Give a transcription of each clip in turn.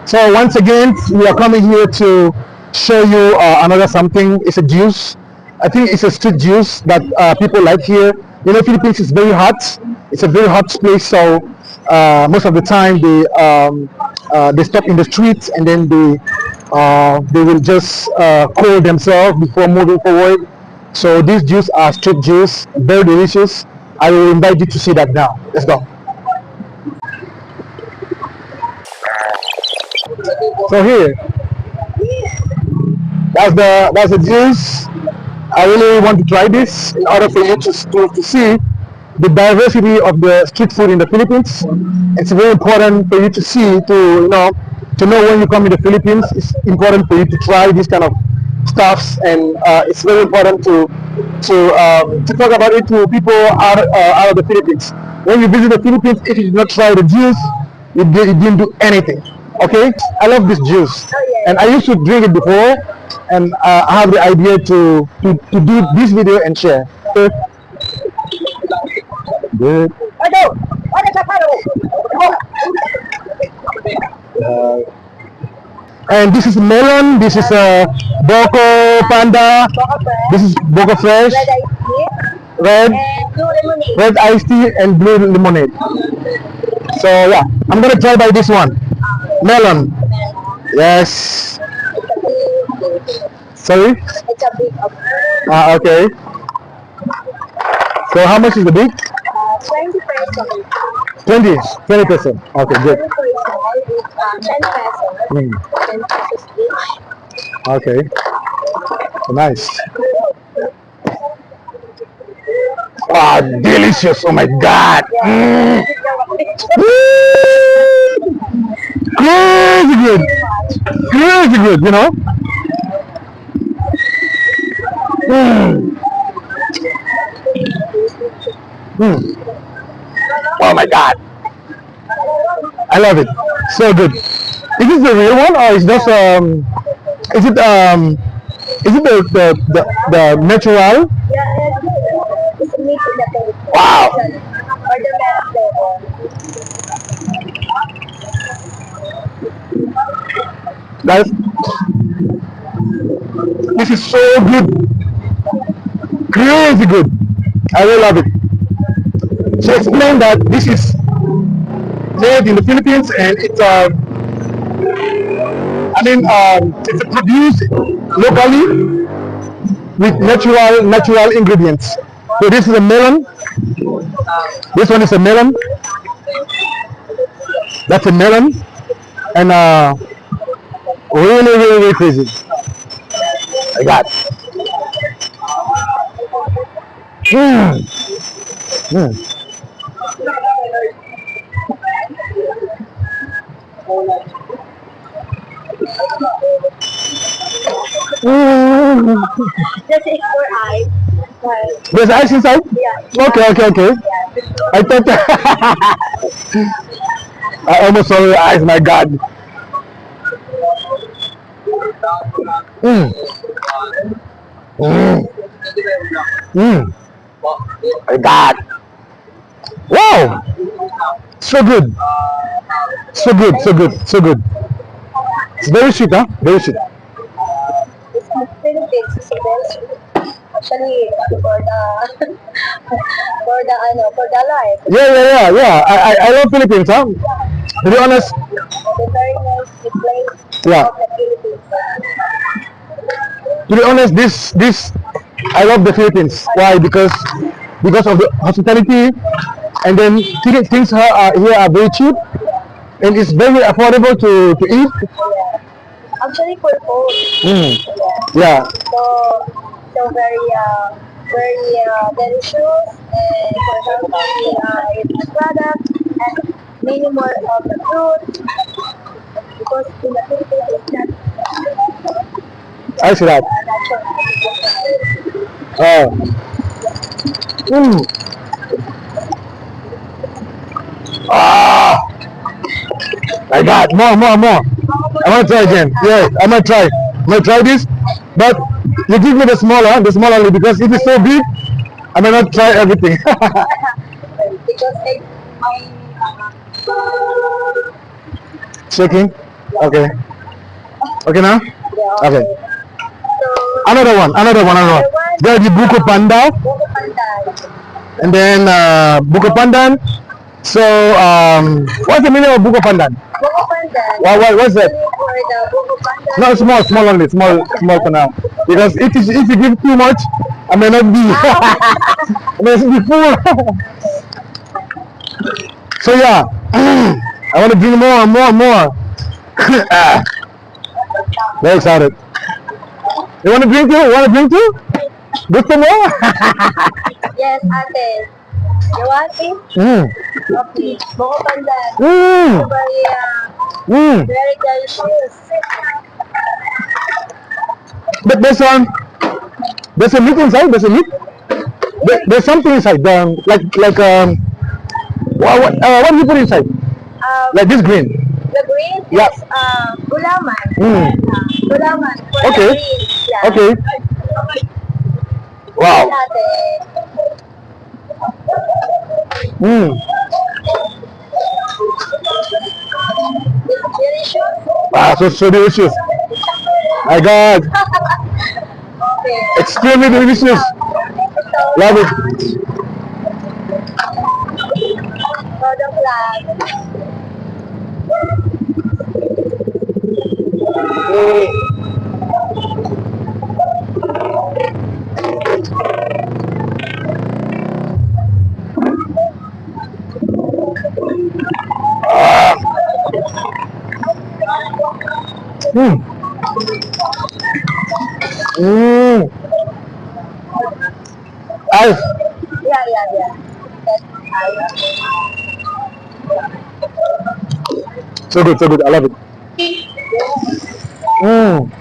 So once again, we are coming here to show you another something. It's a juice. I think it's a street juice that people like here. You know, Philippines is very hot. It's a very hot place, so most of the time they stop in the streets and then they will just cool themselves before moving forward. So these juice are street juice, very delicious. I will invite you to see that now. Let's go. So here, that's the juice. I really want to try this in order for you to see the diversity of the street food in the Philippines. It's very important for you to see to know when you come in the Philippines. It's important for you to try this kind of stuffs, and it's very important to talk about it to people out of the Philippines. When you visit the Philippines, if you did not try the juice, you didn't do anything. Okay, I love this juice, and I used to drink it before, and I have the idea to do this video and share. Good. And this is melon. This is Buko Panda. This is Buko Fresh. Red, red iced tea and blue lemonade. So yeah, I'm gonna try by this one. Melon. Yes. Sorry? It's a big of Okay. So how much is the big? 20 pesos. 20. 20%. Okay, good. Very small with 10 pesos. 10 pesos each. Okay. Nice. Ah, delicious. Oh my God. Crazy good. Crazy good, you know? Oh my God. I love it. So good. Is this the real one, or is this is it the natural? It's meat in the Philippines. Wow. Or the best flavor. Guys, this is so good. Crazy good. I will love it. She explained that this is made in the Philippines, and it's it's produced locally with natural ingredients. So this is a melon. This one is a melon. That's a melon, and really, really, really crazy. I got. This is for eyes. There's ice inside? Yeah. Okay. I thought I almost saw your eyes, my God. My God. Wow. So good. So good. It's very sweet, huh? Very sweet. It's not Philippines. It's very sweet. Actually, for the life. Yeah. I love Philippines, huh? To be honest, The very nice place yeah. of the Philippines. To be honest, this I love the Philippines. Why? Because of the hospitality, and then things here are very cheap, and it's very affordable to eat. Actually, for food. Yeah. So very delicious, and for healthy it's product, and many more of the fruit, because in the Philippines it's not I see that. Oh. Ah. My God, more. I want to try again. Yeah, I might try. This, but you give me the small only, because if it's so big, I may not try everything. because it, my Shaking. Okay. Okay now? Yeah, Okay. So, Another one. There's the Buko Panda, Buko Pandan. and then Buko Pandan. So, what's the meaning of Buko Pandan? Buko Pandan. What's that? Usually for the Buko Pandan. No, small only, small for now. Because if you give too much, I may not be, I may be full. So yeah, I want to drink more and more and more. Very excited. You want to drink too? You want to drink too? Good for more? Yes, ate. You want it? Okay. Buko Pandan. Very delicious. But there's a meat inside. There's a meat. There's something inside. What do you put inside? Like this green. The green Yeah. is Gulaman. Gulaman. For Okay. the green. Yeah. Okay. Wow. Ate. It's delicious. So delicious. My God, Okay. extremely delicious. Love it. For the flag. Mm. Mm. Ice. Yeah. So good. I love it. Mm.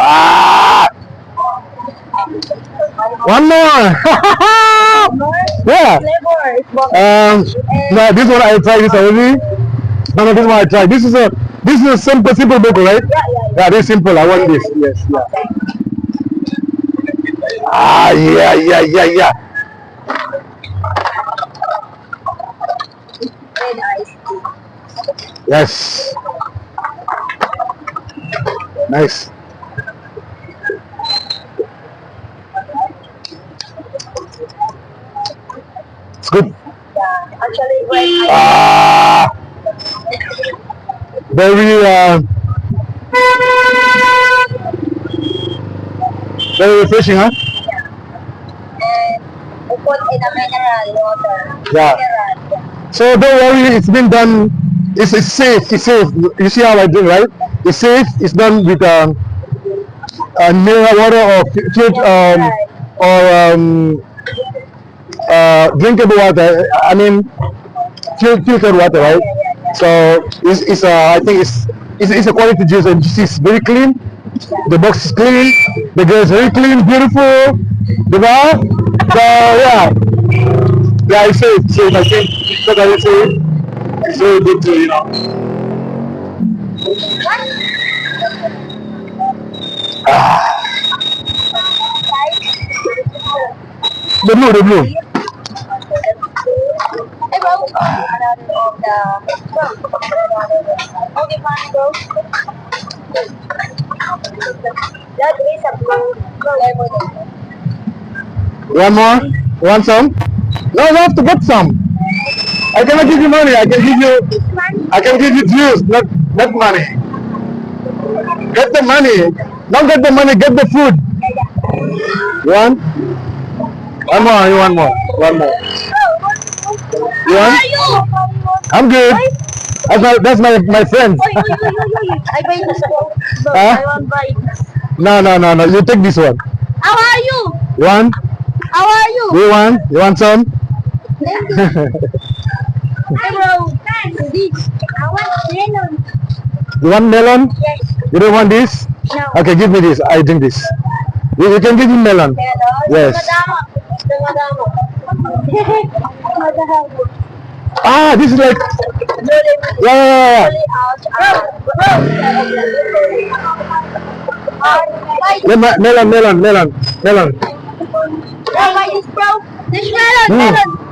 Ah. One more. Yeah. Flavor is both. No, this one I tried this already. No, this one I tried. This is a simple burger, right? Yeah. Yeah, this is simple. I want this. Yes, yeah. Ah, yeah. Very nice. Yes. Nice. It's good. Yeah. Actually, when I Ah, very very refreshing, huh? and we put in a mineral water. Yeah. Mineral. So don't worry, it's been done. It's safe. It's safe. You see how I do, right? It's safe. It's done with mineral water or drinkable water. I mean, filtered water, right? So it's I think it's a quality juice, and it's very clean. The box is clean. The girl is very clean, beautiful. Diba? So yeah, it's safe. I think because I say it's very good to the blue. Hey bro, another of the okay fine bro. That is a blue One more. You want some? No, you have to get some. I cannot give you money. I can give you juice, not money. Get the money. Don't get the money. Get the food. You want? One more. You want more? One more. You want? I'm good. That's my friend. I buy this one. No, Huh? I want buy. No. You take this one. How are you? You want? How are you? Do you want? You want some? Thank you. Hey bro, this. I want melon. You want melon? Yes. You don't want this? No. Okay, give me this. I drink this. You can give me melon. Melon. Yes. Madamo. Ah, this is like yeah. Melon. Buy this bro. This melon.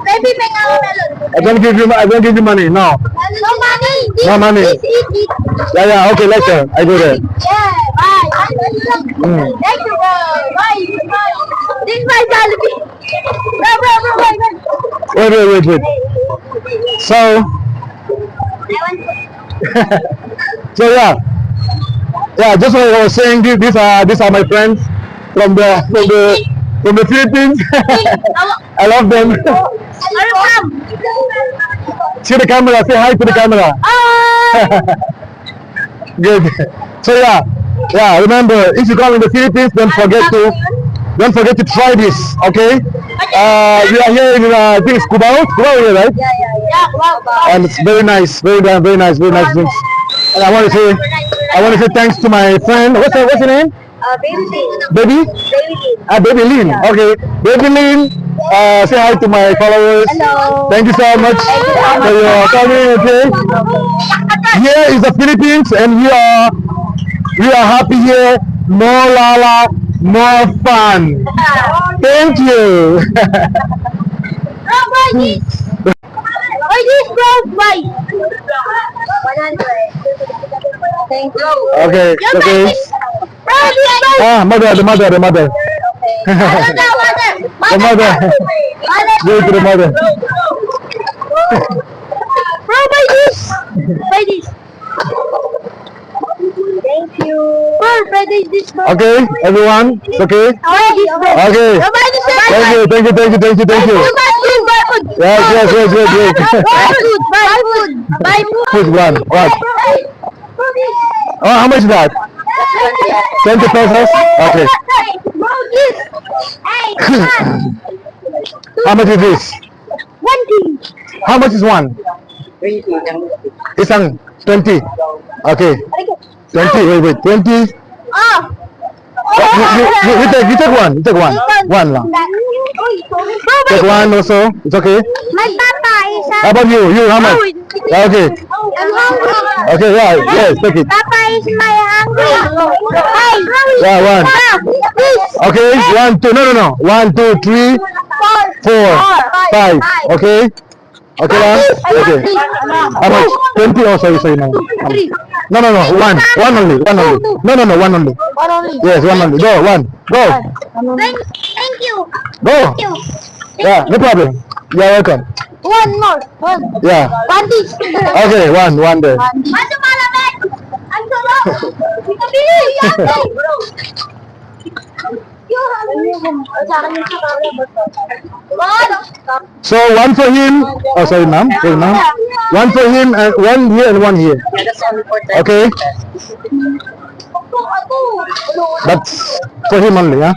Baby, make our melon. I don't give you. I don't give you money. No. No money. No money. Eat. Yeah. Okay. Later. I do that. Yeah. Bye. Thank you, bro. Bye. This is my Jollibee. Bro. Wait. So. So yeah. Just like I was saying, these are my friends from the Philippines. I love them. Where you from? See the camera. Say hi to the camera. Good. So yeah. Remember, if you come in the Philippines, don't forget to try this. Okay. We are here in I think it's Cubao here, right? Yeah. Wow. And it's very nice, very nice drinks. And I want to say thanks to my friend. What's your name? Baby. Baby? Baby Lynn. Okay. Baby Lynn, say hi to my followers. Hello. Thank you so much for your coming. Okay. Here is the Philippines, and we are happy here. More lala, more fun. Thank you. Bro, buy this. Buy this, bro. Buy. 100. Thank you. Okay. Okay. Bro, this buy. The mother. The mother. The mother. Go to the mother. Bro, buy this. Buy this. Thank you. Bro, buy this, bro. Okay, everyone. It's okay. Buy this, bro. Okay. Bro, buy this, bro. Thank you. Buy food. Yes. Buy food. Food one. What? Oh, how much is that? 20 pesos? Okay. Bro, this. Hey, How much is this? 20. How much is one? Isang 20. Okay. 20. Wait. 20. Oh. You take one. You take one. One lang. Take one also. It's okay. My papa is How about you? You, how much? Okay. I'm hungry. Okay, yeah. Yes, take it. Papa is my hungry. Hey. Yeah, one. This. Okay, 1, 2. No. 1, 2, 3, 4, 5. Okay. Okay lang? Okay. How much? 20? Oh, sorry. No. No. One only. No. One only. One only. Yes, one only. Go, one. Go. Thank you. Go. Thank you. Yeah, no problem. You're welcome. One more. One. Yeah. One this. Okay, one there. Ano Palamig? Ang sarap. Sabi bro. So one for him. Oh, sorry, ma'am. One for him and one here and one here. Okay. That's for him only, yeah.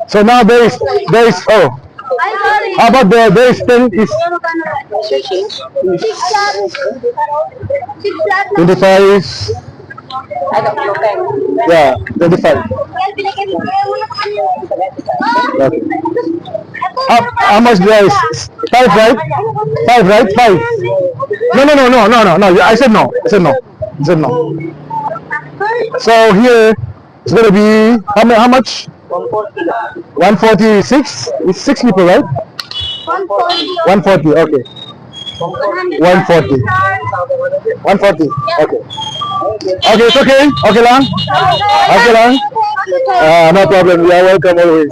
So now there is oh. How about there is 10 is 25. Yeah, 25. Okay. How much there is? 5, right? 5, right? 5. No. I said no. So here it's gonna be how much? 146. It's 6 people, right? 140. Okay. 140. 140. Okay. Okay, it's okay. Okay lang. No problem. You are welcome always.